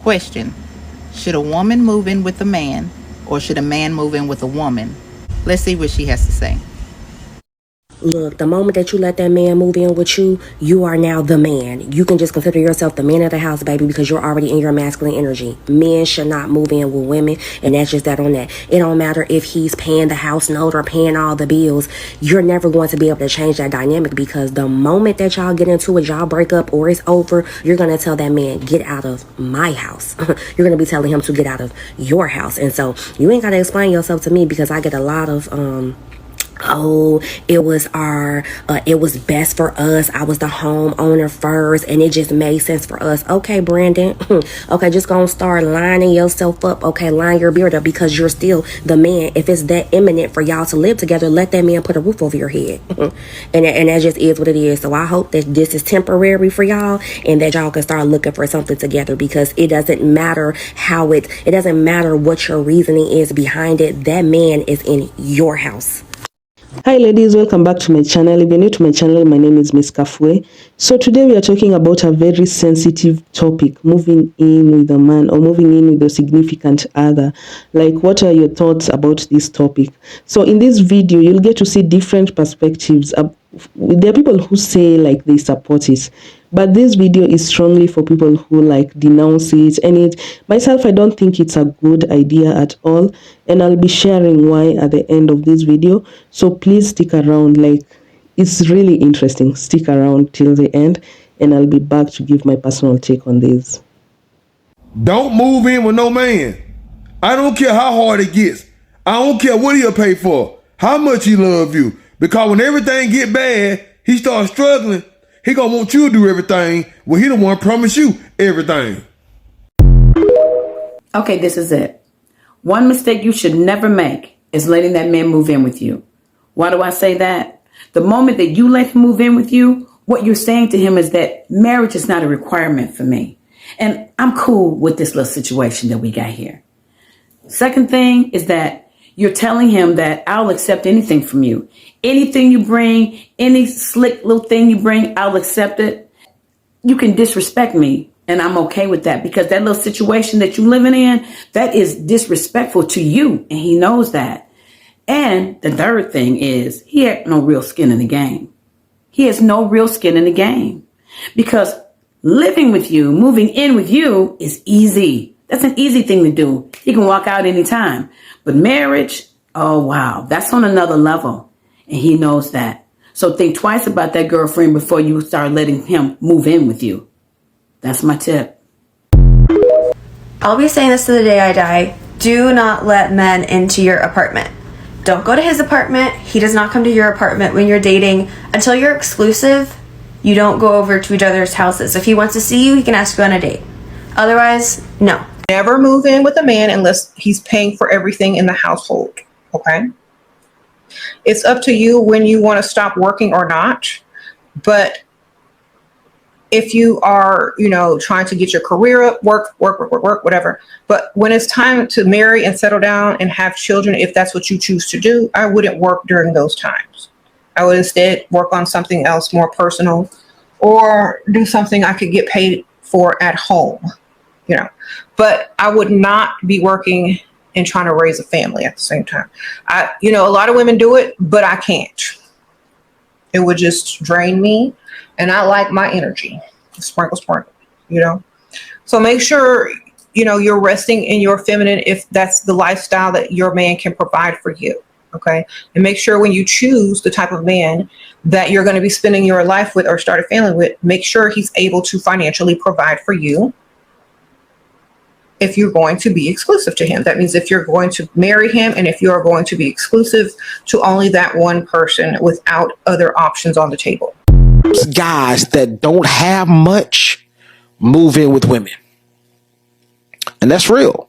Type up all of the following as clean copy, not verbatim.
Question: should a woman move in with a man, or should a man move in with a woman? Let's see what she has to say. Look, the moment that you let that man move in with you, you are now the man. You can just consider yourself the man of the house, baby, because you're already in your masculine energy. Men should not move in with women, and that's just that on that. It don't matter if he's paying the house note or paying all the bills. You're never going to be able to change that dynamic, because the moment that y'all get into it, y'all break up or it's over, you're going to tell that man, get out of my house. You're going to be telling him to get out of your house. And so you ain't got to explain yourself to me, because I get a lot of, oh, it was best for us. I was the homeowner first, and it just made sense for us. Okay, Brandon. Okay, just gonna start lining yourself up. Okay, line your beard up, because you're still the man. If it's that imminent for y'all to live together, let that man put a roof over your head. and that just is what it is. So I hope that this is temporary for y'all, and that y'all can start looking for something together, because it doesn't matter it doesn't matter what your reasoning is behind it. That man is in your house. Hi ladies, welcome back to my channel. If you're new to my channel, my name is Miss Kafue. So today we are talking about a very sensitive topic: moving in with a man or moving in with a significant other. Like, what are your thoughts about this topic? So in this video, you'll get to see different perspectives. There are people who say like they support it, but this video is strongly for people who like denounce it. And myself, I don't think it's a good idea at all, and I'll be sharing why at the end of this video. So please stick around. Like, it's really interesting. Stick around till the end, and I'll be back to give my personal take on this. Don't move in with no man. I don't care how hard it gets. I don't care what he'll pay for, how much he love you. Because when everything get bad, he starts struggling, he gonna want you to do everything when he don't want to promise you everything. Okay, this is it. One mistake you should never make is letting that man move in with you. Why do I say that? The moment that you let him move in with you, what you're saying to him is that marriage is not a requirement for me. And I'm cool with this little situation that we got here. Second thing is that you're telling him that I'll accept anything from you. Anything you bring, any slick little thing you bring, I'll accept it. You can disrespect me, and I'm okay with that, because that little situation that you're living in, that is disrespectful to you, and he knows that. And the third thing is, he had no real skin in the game. He has no real skin in the game, because living with you, moving in with you is easy. That's an easy thing to do. He can walk out anytime. But marriage, oh wow, that's on another level. And he knows that. So think twice about that girlfriend before you start letting him move in with you. That's my tip. I'll be saying this to the day I die. Do not let men into your apartment. Don't go to his apartment. He does not come to your apartment when you're dating. Until you're exclusive, you don't go over to each other's houses. If he wants to see you, he can ask you on a date. Otherwise, no. Never move in with a man unless he's paying for everything in the household, okay? It's up to you when you want to stop working or not. But if you are, trying to get your career up, work, whatever. But when it's time to marry and settle down and have children, if that's what you choose to do, I wouldn't work during those times. I would instead work on something else more personal, or do something I could get paid for at home. But I would not be working and trying to raise a family at the same time. A lot of women do it, but I can't. It would just drain me, and I like my energy. Sprinkle, So make sure, you're resting in your feminine if that's the lifestyle that your man can provide for you. Okay. And make sure when you choose the type of man that you're going to be spending your life with or start a family with, make sure he's able to financially provide for you. If you're going to be exclusive to him, that means if you're going to marry him, and if you're going to be exclusive to only that one person without other options on the table. Guys that don't have much move in with women. And that's real.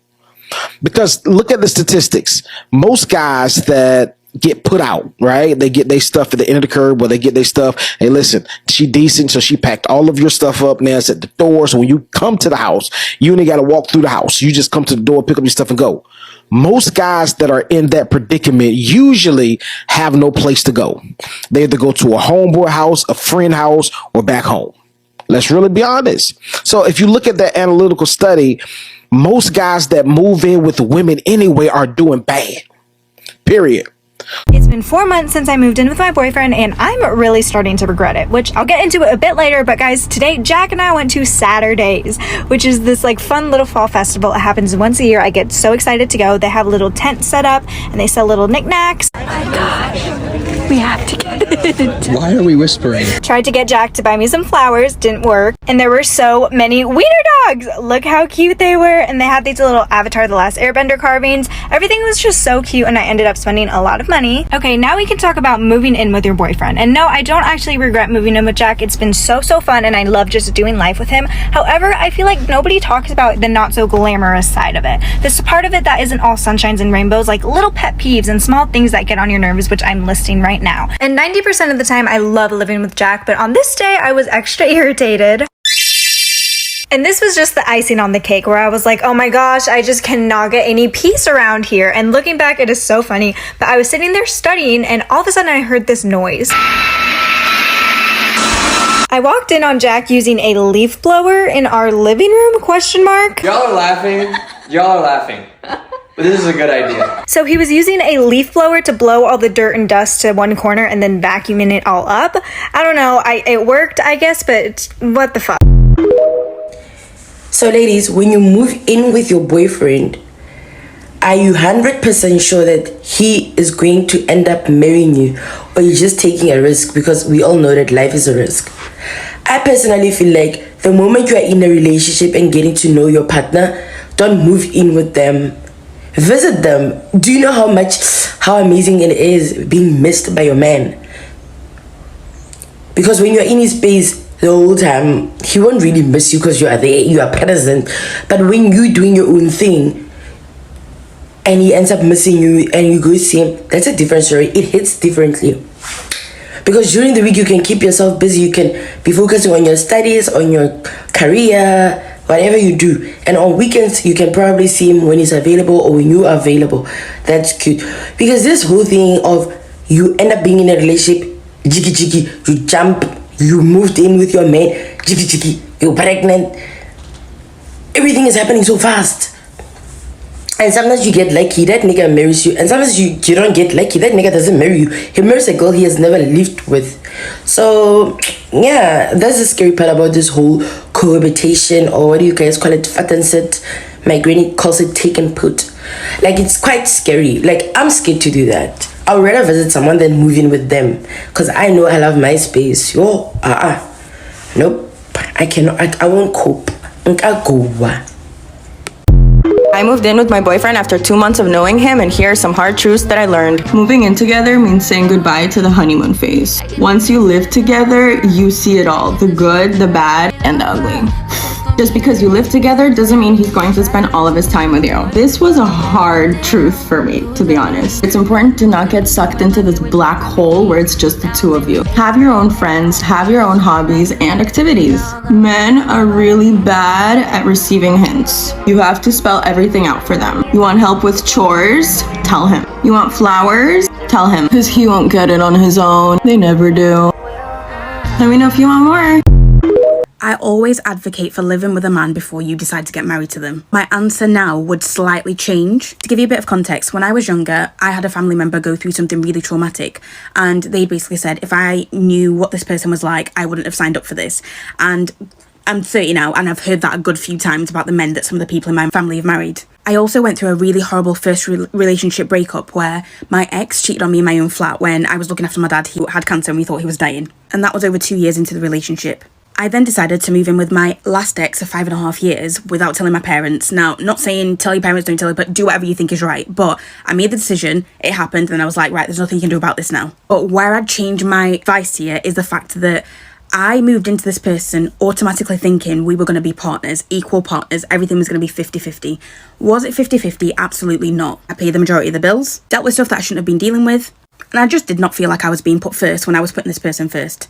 Because look at the statistics. Most guys that get put out, right? They get their stuff at the end of the curb, where they get their stuff. Hey, listen, she decent, so she packed all of your stuff up. Now it's at the door. So when you come to the house, you only got to walk through the house. You just come to the door, pick up your stuff, and go. Most guys that are in that predicament usually have no place to go. They either go to a homeboy house, a friend house, or back home. Let's really be honest. So if you look at that analytical study, most guys that move in with women anyway are doing bad. Period. It's been 4 months since I moved in with my boyfriend, and I'm really starting to regret it, which I'll get into it a bit later. But guys, today Jack and I went to Saturdays, which is this like fun little fall festival. It happens once a year. I get so excited to go. They have a little tent set up and they sell little knickknacks. Oh my gosh, we have to get it. Why are we whispering? Tried to get Jack to buy me some flowers, didn't work. And there were so many wiener dogs. Look how cute they were. And they had these little Avatar The Last Airbender carvings. Everything was just so cute, and I ended up spending a lot of money. Okay, now we can talk about moving in with your boyfriend. And no, I don't actually regret moving in with Jack. It's been so fun, and I love just doing life with him. However, I feel like nobody talks about the not so glamorous side of it. This part of it that isn't all sunshines and rainbows, like little pet peeves and small things that get on your nerves, which I'm listing right now. And 90% of the time, I love living with Jack, but on this day, I was extra irritated. And this was just the icing on the cake, where I was like, oh my gosh, I just cannot get any peace around here. And looking back, it is so funny. But I was sitting there studying, and all of a sudden I heard this noise. I walked in on Jack using a leaf blower in our living room, question mark. Y'all are laughing. Y'all are laughing. But this is a good idea. So he was using a leaf blower to blow all the dirt and dust to one corner and then vacuuming it all up. I don't know, it worked, I guess, but what the fuck? So ladies, when you move in with your boyfriend, are you 100% sure that he is going to end up marrying you, or you're just taking a risk? Because we all know that life is a risk. I personally feel like the moment you are in a relationship and getting to know your partner, don't move in with them. Visit them. Do you know how amazing it is being missed by your man? Because when you're in his space the whole time, he won't really miss you because you are there, you are present. But when you're doing your own thing and he ends up missing you and you go see him, that's a different story. It hits differently. Because during the week you can keep yourself busy, you can be focusing on your studies, on your career, whatever you do. And on weekends you can probably see him when he's available or when you are available. That's cute. Because this whole thing of you end up being in a relationship, jiggy, you jump, you moved in with your man, jiggy, you're pregnant. Everything is happening so fast. And sometimes you get lucky, that nigga marries you. And sometimes you don't get lucky, that nigga doesn't marry you. He marries a girl he has never lived with. So, yeah, that's the scary part about this whole cohabitation, or what do you guys call it, fat and sit. My granny calls it take and put. Like, it's quite scary. Like, I'm scared to do that. I would rather visit someone than move in with them. Because I know I love my space. Nope. I cannot. I won't cope. I moved in with my boyfriend after 2 months of knowing him, and here are some hard truths that I learned. Moving in together means saying goodbye to the honeymoon phase. Once you live together, you see it all, the good, the bad, and the ugly. Just because you live together doesn't mean he's going to spend all of his time with you. This was a hard truth for me, to be honest. It's important to not get sucked into this black hole where it's just the two of you. Have your own friends, have your own hobbies and activities. Men are really bad at receiving hints. You have to spell everything out for them. You want help with chores? Tell him. You want flowers? Tell him. Because he won't get it on his own. They never do. Let me know if you want more. I always advocate for living with a man before you decide to get married to them. My answer now would slightly change. To give you a bit of context, when I was younger, I had a family member go through something really traumatic, and they basically said if I knew what this person was like, I wouldn't have signed up for this. And I'm 30 now, and I've heard that a good few times about the men that some of the people in my family have married. I also went through a really horrible first relationship breakup where my ex cheated on me in my own flat when I was looking after my dad. He had cancer and we thought he was dying. And that was over 2 years into the relationship. I then decided to move in with my last ex of 5.5 years without telling my parents. Now, not saying tell your parents, don't tell it, but do whatever you think is right. But I made the decision, it happened, and I was like, right, there's nothing you can do about this now. But where I'd change my advice here is the fact that I moved into this person automatically thinking we were going to be partners, equal partners, everything was going to be 50-50. Was it 50-50? Absolutely not. I paid the majority of the bills, dealt with stuff that I shouldn't have been dealing with, and I just did not feel like I was being put first when I was putting this person first.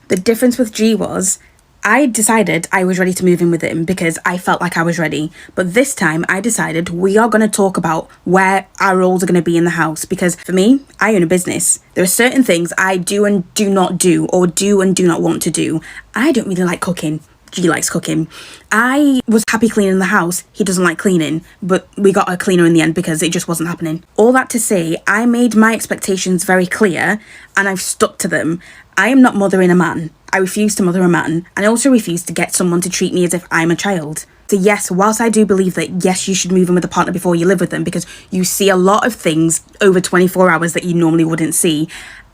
The difference with G was, I decided I was ready to move in with him because I felt like I was ready. But this time I decided we are going to talk about where our roles are going to be in the house. Because for me, I own a business. There are certain things I do and do not do, or do and do not want to do. I don't really like cooking. G likes cooking. I was happy cleaning the house. He doesn't like cleaning, but we got a cleaner in the end because it just wasn't happening. All that to say, I made my expectations very clear and I've stuck to them. I am not mothering a man. I refuse to mother a man, and I also refuse to get someone to treat me as if I'm a child. So yes, whilst I do believe that yes, you should move in with a partner before you live with them because you see a lot of things over 24 hours that you normally wouldn't see,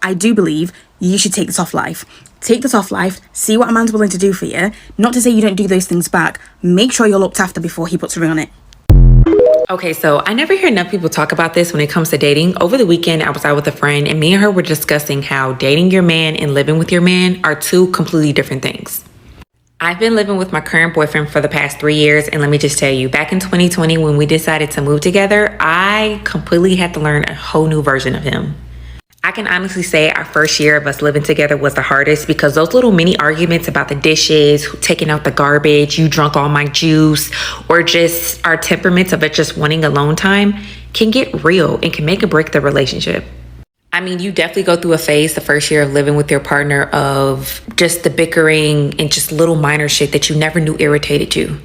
I do believe you should take this off life. Take this off life, see what a man's willing to do for you. Not to say you don't do those things back. Make sure you're looked after before he puts a ring on it. Okay, so I never hear enough people talk about this when it comes to dating. Over the weekend, I was out with a friend and me and her were discussing how dating your man and living with your man are two completely different things. I've been living with my current boyfriend for the past 3 years, and let me just tell you, back in 2020 when we decided to move together, I completely had to learn a whole new version of him. I can honestly say our first year of us living together was the hardest because those little mini arguments about the dishes, taking out the garbage, you drunk all my juice, or just our temperaments of it just wanting alone time can get real and can make or break the relationship. I mean, you definitely go through a phase the first year of living with your partner of just the bickering and just little minor shit that you never knew irritated you.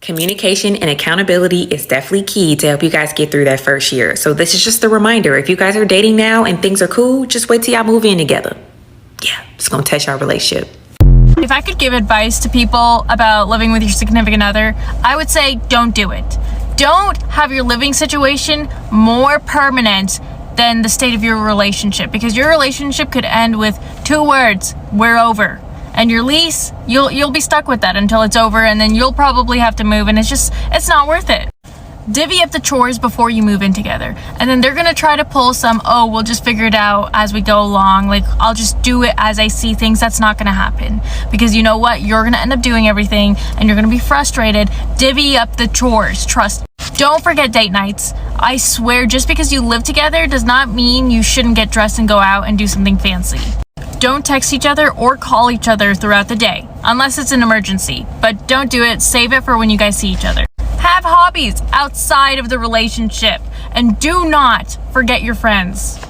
Communication and accountability is definitely key to help you guys get through that first year. So this is just a reminder. If you guys are dating now and things are cool, just wait till y'all move in together. Yeah, it's gonna test our relationship. If I could give advice to people about living with your significant other, I would say don't do it. Don't have your living situation more permanent than the state of your relationship, because your relationship could end with 2 words: we're over. And your lease, you'll be stuck with that until it's over, and then you'll probably have to move, and it's not worth it. Divvy up the chores before you move in together. And then they're gonna try to pull some, oh, we'll just figure it out as we go along. Like, I'll just do it as I see things. That's not gonna happen. Because you know what? You're gonna end up doing everything and you're gonna be frustrated. Divvy up the chores, trust me. Don't forget date nights. I swear, just because you live together does not mean you shouldn't get dressed and go out and do something fancy. Don't text each other or call each other throughout the day, unless it's an emergency. But don't do it. Save it for when you guys see each other. Have hobbies outside of the relationship. And do not forget your friends.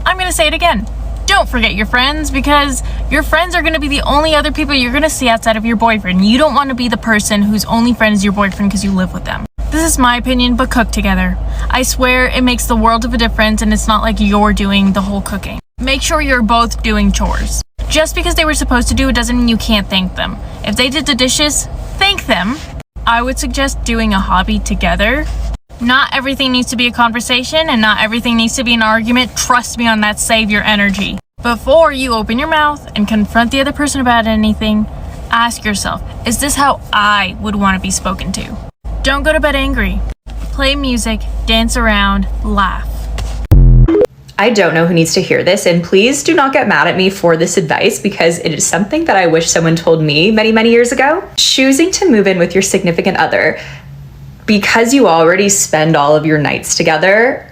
I'm going to say it again. Don't forget your friends, because your friends are going to be the only other people you're going to see outside of your boyfriend. You don't want to be the person whose only friend is your boyfriend because you live with them. This is my opinion, but cook together. I swear it makes the world of a difference, and it's not like you're doing the whole cooking. Make sure you're both doing chores. Just because they were supposed to do it doesn't mean you can't thank them. If they did the dishes, thank them. I would suggest doing a hobby together. Not everything needs to be a conversation, and not everything needs to be an argument. Trust me on that, save your energy. Before you open your mouth and confront the other person about anything, ask yourself, is this how I would want to be spoken to? Don't go to bed angry. Play music, dance around, laugh. I don't know who needs to hear this, and please do not get mad at me for this advice because it is something that I wish someone told me many, many years ago. Choosing to move in with your significant other because you already spend all of your nights together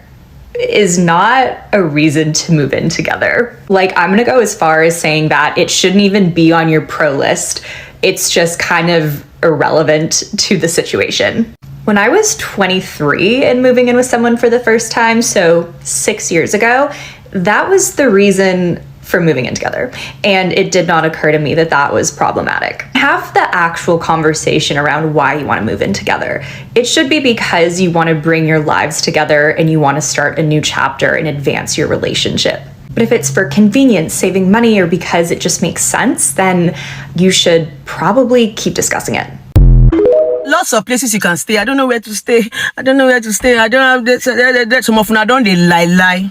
is not a reason to move in together. Like, I'm gonna go as far as saying that it shouldn't even be on your pro list. It's just kind of irrelevant to the situation. When I was 23 and moving in with someone for the first time, so 6 years ago, that was the reason for moving in together. And it did not occur to me that that was problematic. Have the actual conversation around why you want to move in together. It should be because you want to bring your lives together and you want to start a new chapter and advance your relationship. But if it's for convenience, saving money, or because it just makes sense, then you should probably keep discussing it. Lots of places you can stay. I don't know where to stay. I don't have that. Some of them I don't lie.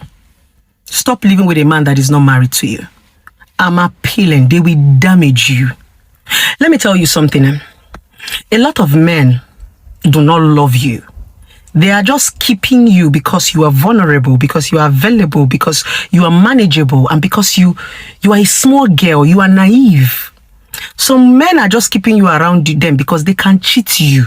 Stop living with a man that is not married to you. I'm appealing. They will damage you. Let me tell you something. A lot of men do not love you. They are just keeping you because you are vulnerable, because you are available, because you are manageable, and because you are a small girl, you are naive. Some men are just keeping you around them because they can cheat you.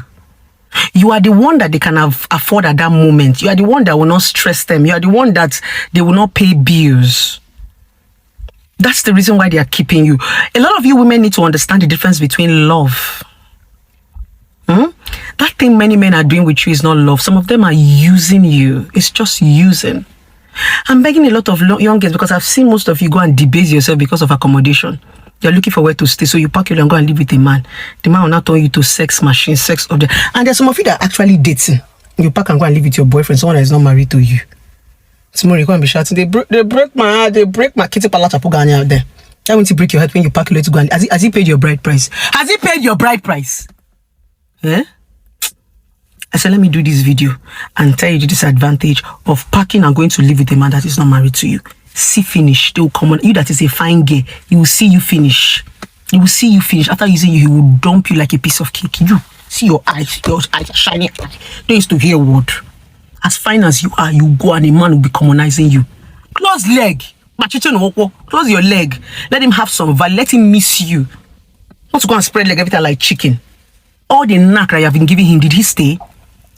You are the one that they can afford at that moment. You are the one that will not stress them. You are the one that they will not pay bills. That's the reason why they are keeping you. A lot of you women need to understand the difference between love. That thing many men are doing with you is not love. Some of them are using you. It's just using. I'm begging a lot of young girls because I've seen most of you go and debase yourself because of accommodation. You're looking for where to stay, so you pack your and go and live with a man. The man will not turn you to sex machine, sex object. And there's some of you that are actually dating. You pack and go and live with your boyfriend, someone that is not married to you. Tomorrow you're going to be shouting, they break my heart, they break my kitty palacha pugani out there. That means to break your heart when you pack your to go and... Has he paid your bride price? Has he paid your bride price? Eh? I said, let me do this video and tell you the disadvantage of packing and going to live with a man that is not married to you. See finish. They will come on. You that is a fine girl, he will see you finish. He will see you finish. After using you, he will dump you like a piece of cake. You see your eyes shining. Don't used to hear a word. As fine as you are, you go and a man will be commonizing you. Close leg. Close your leg. Let him have some value. Let him miss you. Not to go and spread leg everything like chicken. All the knack that you have been giving him, did he stay?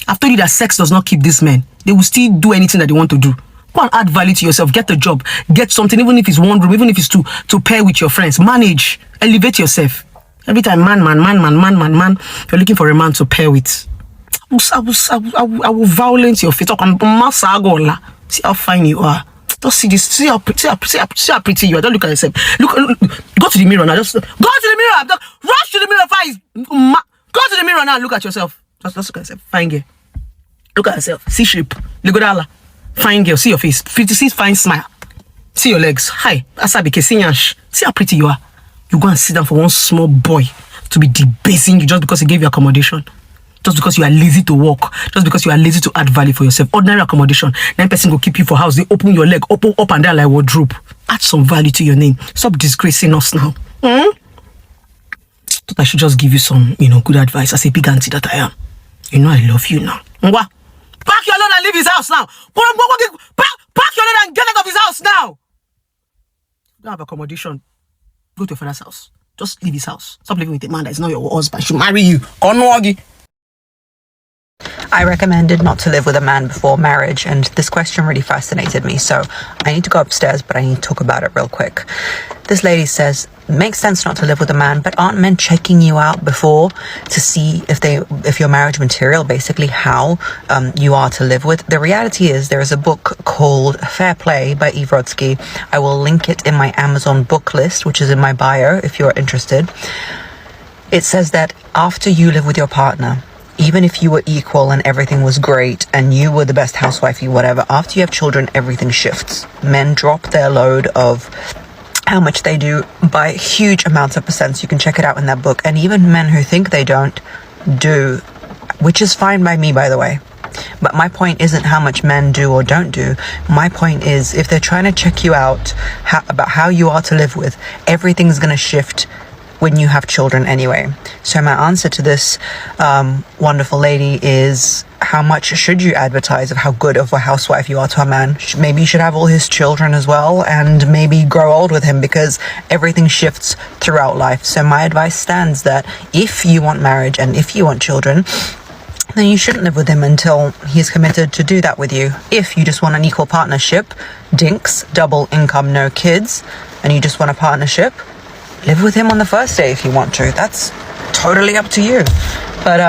I've told you that sex does not keep these men. They will still do anything that they want to do. Go and add value to yourself. Get a job. Get something, even if it's one room, even if it's to pair with your friends. Manage. Elevate yourself. Every time, man, you're looking for a man to pair with. I will violate your face. See how fine you are. Just see this. See how pretty you are. Don't look at yourself. Look. Go to the mirror now. Just go to the mirror. Rush to the mirror. Go to the mirror now and look at yourself. Just look at yourself. Fine girl. Look at yourself. See shape. Ligodala. Fine girl. See your face. See fine smile. See your legs. Hi. Asabike. See how pretty you are. You go and sit down for one small boy to be debasing you just because he gave you accommodation. Just because you are lazy to walk. Just because you are lazy to add value for yourself. Ordinary accommodation. 9 person will keep you for house. They open your leg. Open up and down like wardrobe. Add some value to your name. Stop disgracing us now. Thought I should just give you some, good advice as a big auntie that I am. You know I love you now. Ngwa, pack your load and leave his house now. Pack your load and get out of his house now. You don't have accommodation. Go to your father's house. Just leave his house. Stop living with a man that is not your husband. She should marry you. I recommended not to live with a man before marriage, and this question really fascinated me, so I need to go upstairs, but I need to talk about it real quick. This lady says, makes sense not to live with a man, but aren't men checking you out before to see if you're marriage material, basically how you are to live with? The reality is there is a book called Fair Play by Eve Rodsky. I will link it in my Amazon book list, which is in my bio if you're interested. It says that after you live with your partner, even if you were equal and everything was great and you were the best housewifey, whatever, after you have children, everything shifts. Men drop their load of how much they do by huge amounts of percent. You can check it out in that book. And even men who think they don't do, which is fine by me, by the way. But my point isn't how much men do or don't do. My point is if they're trying to check you out about how you are to live with, everything's going to shift when you have children anyway. So my answer to this wonderful lady is, how much should you advertise of how good of a housewife you are to a man? Maybe you should have all his children as well and maybe grow old with him, because everything shifts throughout life. So my advice stands that if you want marriage and if you want children, then you shouldn't live with him until he's committed to do that with you. If you just want an equal partnership, dinks, double income, no kids, and you just want a partnership, live with him on the first day if you want to. That's totally up to you. But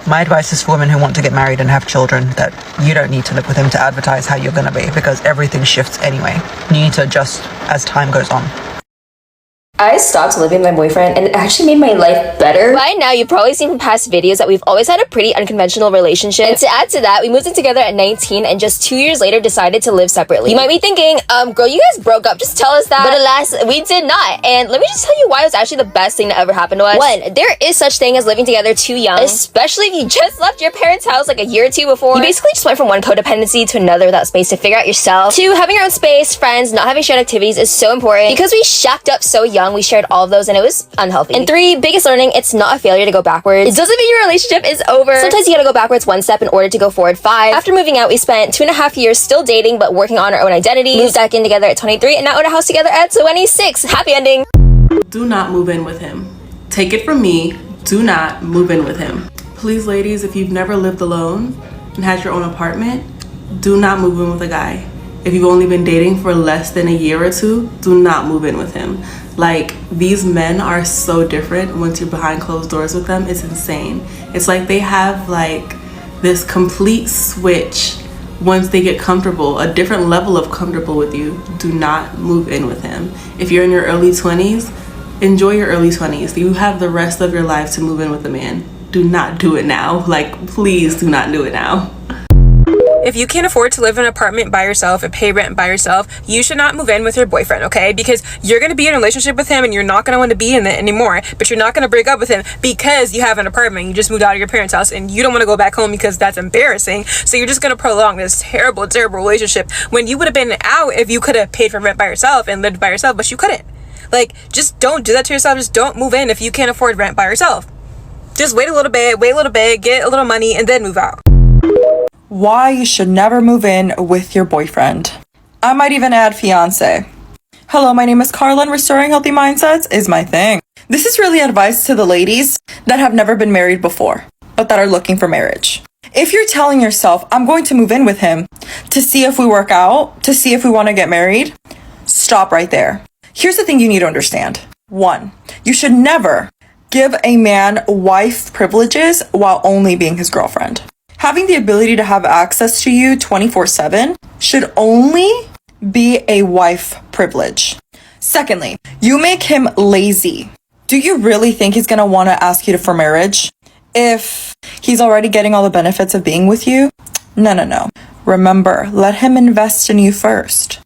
my advice is for women who want to get married and have children that you don't need to live with him to advertise how you're going to be, because everything shifts anyway. You need to adjust as time goes on. I stopped living with my boyfriend and it actually made my life better. By now, you've probably seen from past videos that we've always had a pretty unconventional relationship. And to add to that, we moved in together at 19 and just 2 years later decided to live separately. You might be thinking, girl, you guys broke up, just tell us that. But alas, we did not. And let me just tell you why it was actually the best thing that ever happened to us. 1, there is such thing as living together too young, especially if you just left your parents' house like a year or two before. You basically just went from one codependency to another without space to figure out yourself. 2, having your own space, friends, not having shared activities is so important. Because we shacked up so young, we shared all of those and it was unhealthy. And 3, biggest learning, it's not a failure to go backwards. It doesn't mean your relationship is over. Sometimes you gotta go backwards 1 step in order to go forward 5. After moving out, we spent 2.5 years still dating but working on our own identity. Moved back in together at 23 and now own a house together at 26. Happy ending. Do not move in with him. Take it from me, do not move in with him. Please, ladies, if you've never lived alone and had your own apartment, do not move in with a guy. If you've only been dating for less than a year or two, do not move in with him. Like, these men are so different once you're behind closed doors with them. It's insane. It's like they have like this complete switch once they get comfortable, a different level of comfortable with you. Do not move in with him. If you're in your early 20s, enjoy your early 20s. You have the rest of your life to move in with a man. Do not do it now. Like, please do not do it now. If you can't afford to live in an apartment by yourself and pay rent by yourself, you should not move in with your boyfriend, okay? Because you're going to be in a relationship with him and you're not going to want to be in it anymore, but you're not going to break up with him because you have an apartment. You just moved out of your parents' house and you don't want to go back home because that's embarrassing. So you're just going to prolong this terrible, terrible relationship when you would have been out if you could have paid for rent by yourself and lived by yourself, but you couldn't. Like, just don't do that to yourself. Just don't move in if you can't afford rent by yourself. Just wait a little bit, get a little money, and then move out. Why you should never move in with your boyfriend. I might even add fiance. Hello, my name is Carla and restoring healthy mindsets is my thing. This is really advice to the ladies that have never been married before, but that are looking for marriage. If you're telling yourself, I'm going to move in with him to see if we work out, to see if we want to get married, stop right there. Here's the thing you need to understand. 1, you should never give a man wife privileges while only being his girlfriend. Having the ability to have access to you 24/7 should only be a wife privilege. Secondly, you make him lazy. Do you really think he's going to want to ask you for marriage if he's already getting all the benefits of being with you? No. Remember, let him invest in you first.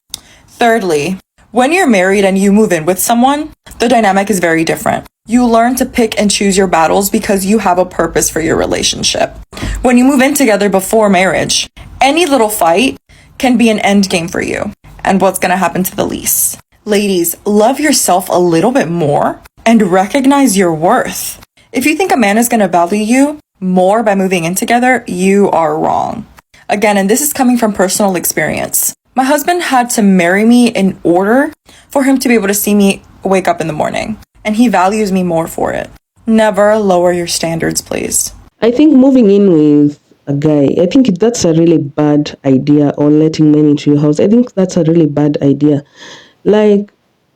Thirdly, when you're married and you move in with someone, the dynamic is very different. You learn to pick and choose your battles because you have a purpose for your relationship. When you move in together before marriage, any little fight can be an end game for you. And what's going to happen to the lease? Ladies, love yourself a little bit more and recognize your worth. If you think a man is going to value you more by moving in together, you are wrong. Again, and this is coming from personal experience. My husband had to marry me in order for him to be able to see me wake up in the morning. And he values me more for it. Never lower your standards, please. I think moving in with a guy, I think that's a really bad idea, or letting men into your house. I think that's a really bad idea. Like,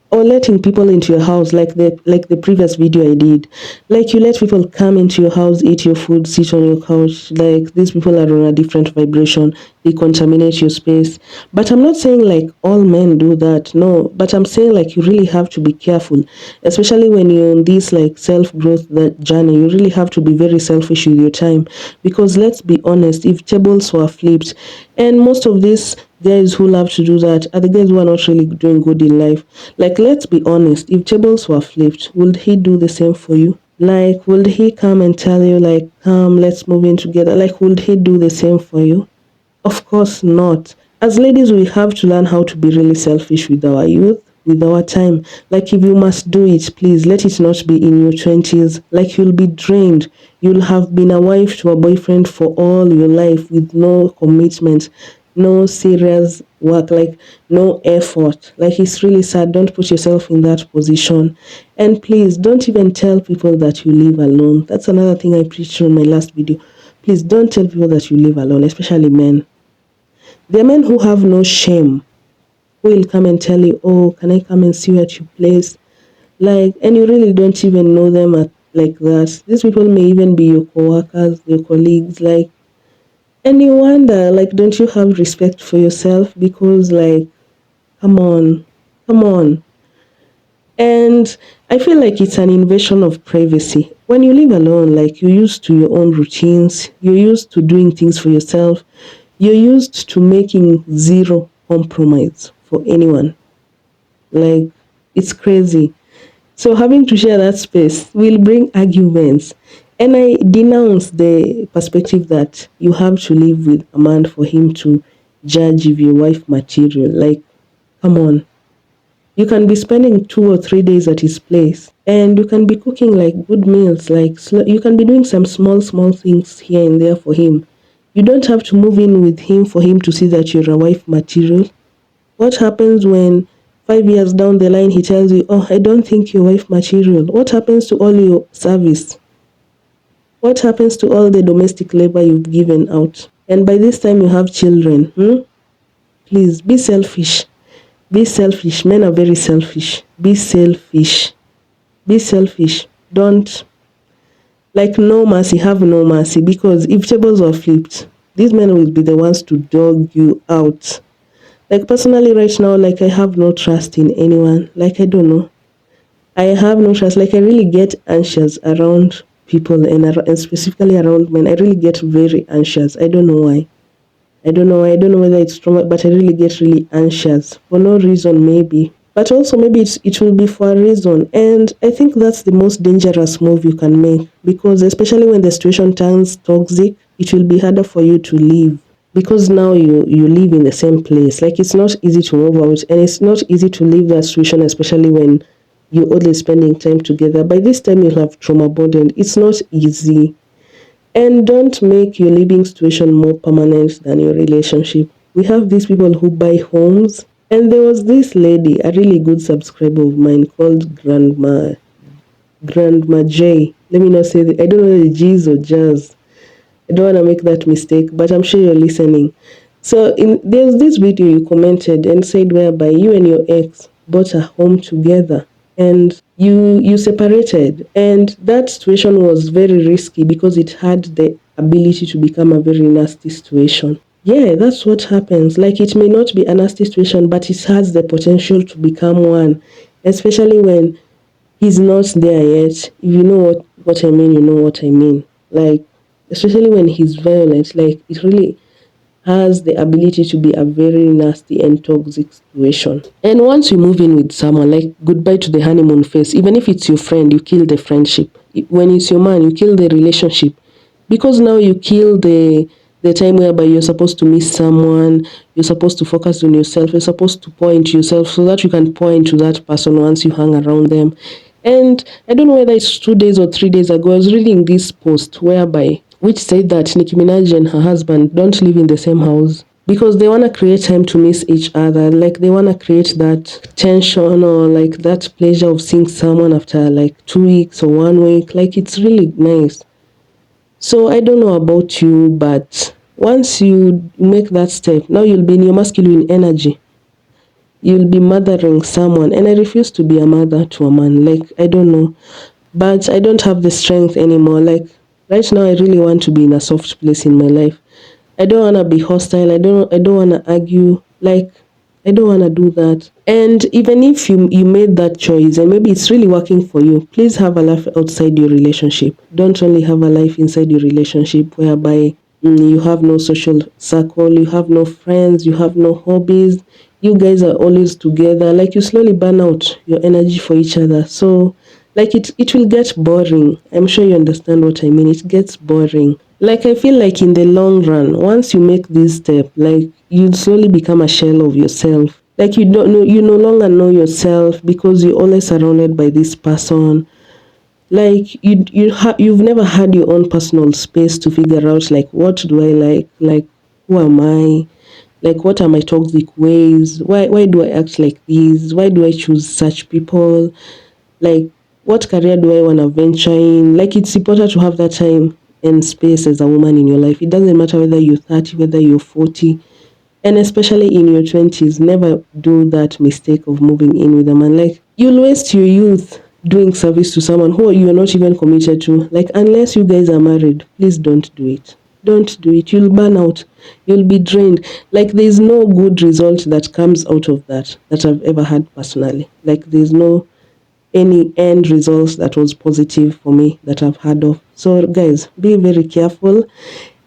or letting people into your house, like the previous video I did. Like, you let people come into your house, eat your food, sit on your couch. Like, these people are on a different vibration. They contaminate your space. But I'm not saying like all men do that. No, but I'm saying like you really have to be careful, especially when you're on this like self-growth that journey. You really have to be very selfish with your time, because let's be honest, if tables were flipped, and most of these guys who love to do that are the guys who are not really doing good in life. Like, let's be honest, if tables were flipped, would he do the same for you? Like, would he come and tell you like, come, let's move in together? Like, would he do the same for you? Of course not. As ladies, we have to learn how to be really selfish with our youth, with our time. Like, if you must do it, please let it not be in your 20s. Like, you'll be drained. You'll have been a wife to a boyfriend for all your life with no commitment, no serious work, like no effort. Like, it's really sad. Don't put yourself in that position. And please don't even tell people that you live alone. That's another thing I preached on my last video. Please don't tell people that you live alone, especially men. There are men who have no shame, who will come and tell you, oh, can I come and see you at your place? Like, and you really don't even know them like that. These people may even be your co-workers, your colleagues, like, and you wonder, like, don't you have respect for yourself? Because, like, come on. And I feel like it's an invasion of privacy. When you live alone, like, you're used to your own routines, you're used to doing things for yourself, you're used to making zero compromise for anyone. Like, it's crazy. So having to share that space will bring arguments. And I denounce the perspective that you have to live with a man for him to judge if your wife material. Like, come on. You can be spending 2 or 3 days at his place, and you can be cooking like good meals. Like, you can be doing some small things here and there for him. You don't have to move in with him for him to see that you're a wife material. What happens when 5 years down the line he tells you, oh, I don't think you're wife material? What happens to all your service? What happens to all the domestic labor you've given out? And by this time you have children. Please be selfish. Be selfish. Men are very selfish. Be selfish. Be selfish. Don't, like, no mercy. Have no mercy, because if tables were flipped, these men will be the ones to dog you out. Like, personally right now, like, I have no trust in anyone. Like, I don't know. I have no trust. Like, I really get anxious around people, and specifically around men. I really get very anxious. I don't know why. I don't know whether it's trauma, but I really get really anxious for no reason, maybe. But also maybe it will be for a reason. And I think that's the most dangerous move you can make, because especially when the situation turns toxic, it will be harder for you to leave, because now you live in the same place. Like, it's not easy to move out, and it's not easy to leave that situation, especially when you're only spending time together. By this time you'll have trauma burdened. It's not easy. And don't make your living situation more permanent than your relationship. We have these people who buy homes. And there was this lady, a really good subscriber of mine, called Grandma J. Let me not say I don't know the G's or J's. I don't want to make that mistake, but I'm sure you're listening. So there's this video you commented and said whereby you and your ex bought a home together, and you separated, and that situation was very risky because it had the ability to become a very nasty situation. Yeah, that's what happens. Like, it may not be a nasty situation, but it has the potential to become one, especially when he's not there yet. If you know what I mean, you know what I mean. Like, especially when he's violent, like, it really has the ability to be a very nasty and toxic situation. And once you move in with someone, like, goodbye to the honeymoon phase. Even if it's your friend, you kill the friendship. When it's your man, you kill the relationship, because now you kill the time whereby you're supposed to miss someone, you're supposed to focus on yourself, you're supposed to pour into yourself so that you can pour into that person once you hang around them. And I don't know whether it's 2 days or 3 days ago, I was reading this post which said that Nicki Minaj and her husband don't live in the same house because they want to create time to miss each other. Like, they want to create that tension or like that pleasure of seeing someone after like 2 weeks or 1 week. Like, it's really nice. So I don't know about you, but once you make that step, now you'll be in your masculine energy. You'll be mothering someone, and I refuse to be a mother to a man. Like, I don't know, but I don't have the strength anymore. Like, right now I really want to be in a soft place in my life. I don't want to be hostile. I don't want to argue. Like, I don't want to do that. And even if you made that choice and maybe it's really working for you, please have a life outside your relationship. Don't only have a life inside your relationship whereby you have no social circle, you have no friends, you have no hobbies. You guys are always together. Like, you slowly burn out your energy for each other. So, like, it will get boring. I'm sure you understand what I mean. It gets boring. Like, I feel like in the long run, once you make this step, like, you slowly become a shell of yourself. Like, you no longer know yourself because you're always surrounded by this person. Like, you've never had your own personal space to figure out, like, what do I like, who am I, like, what are my toxic ways, why do I act like this, why do I choose such people, like, what career do I want to venture in. Like, it's important to have that time and space as a woman in your life. It doesn't matter whether you're 30, whether you're 40, and especially in your 20s, never do that mistake of moving in with a man. Like, you'll waste your youth doing service to someone who you're not even committed to. Like, unless you guys are married, please don't do it. Don't do it. You'll burn out. You'll be drained. Like, there's no good result that comes out of that I've ever had personally. Like, there's no any end results that was positive for me that I've heard of. So guys, be very careful.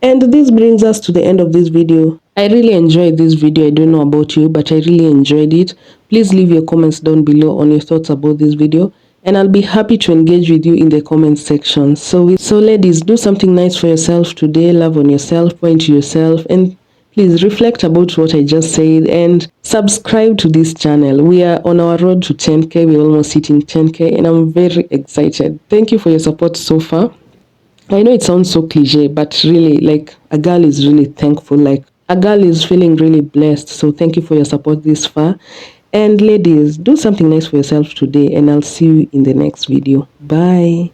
And this brings us to the end of this video. I really enjoyed this video. I don't know about you, but I really enjoyed it. Please leave your comments down below on your thoughts about this video, and I'll be happy to engage with you in the comment section. So ladies, do something nice for yourself today. Love on yourself, point to yourself, and please reflect about what I just said and subscribe to this channel. We are on our road to 10K. We're almost hitting 10K, and I'm very excited. Thank you for your support so far. I know it sounds so cliche, but really, like, a girl is really thankful. Like, a girl is feeling really blessed. So thank you for your support this far. And ladies, do something nice for yourself today, and I'll see you in the next video. Bye.